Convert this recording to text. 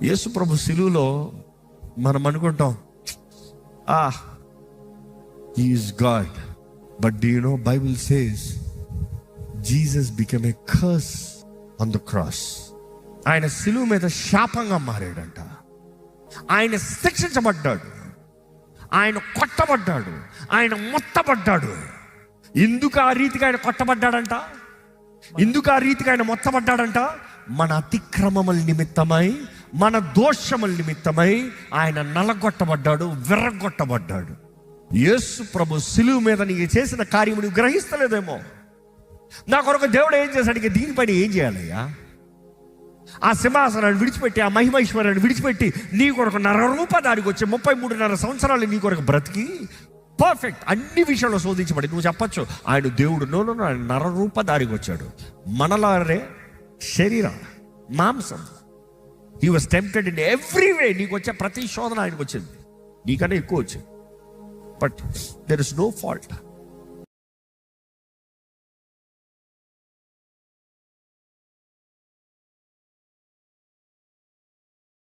యేసు ప్రభు సిలువలో మనం అనుకుంటాం he is God, but do you know Bible says Jesus become a curse on the cross. ఆయన సిలువ మీద శాపంగా మారాడంట. ఆయన శిక్షించబడ్డాడు, ఆయన కొట్టబడ్డాడు, ఆయన మొత్తబడ్డాడు. ఎందుకు ఆ రీతిగా ఆయన కొట్టబడ్డాడంట? ఎందుకు ఆ రీతిగా ఆయన మొత్తబడ్డాడంట? మన అతిక్రమముల నిమిత్తమై, మన దోషముల నిమిత్తమై ఆయన నలగొట్టబడ్డాడు, విర్రగొట్టబడ్డాడు. యేసు ప్రభు సిలువ మీద నీకు చేసిన కార్యము నువ్వు గ్రహిస్తలేదేమో. నా కొరకు దేవుడు ఏం చేశాడు? ఇక దీనిపైన ఏం చేయాలయ్యా? ఆ సింహాసనాన్ని విడిచిపెట్టి, ఆ మహిమైశ్వర్యాన్ని విడిచిపెట్టి నీ కొరకు నరరూపధారికి వచ్చి 33.5 సంవత్సరాలు నీ కొరకు బ్రతికి పర్ఫెక్ట్ అన్ని విషయాల్లో శోధించబడి నువ్వు చెప్పచ్చు ఆయన దేవుడు. నో, ఆయన నరరూపధారికి వచ్చాడు. మనలారే శరీరం, మాంసం. He was tempted in every way. నీకు వచ్చే ప్రతి శోధన ఆయనకు వచ్చింది, నీకన్నా ఎక్కువ వచ్చింది. But there is no fault.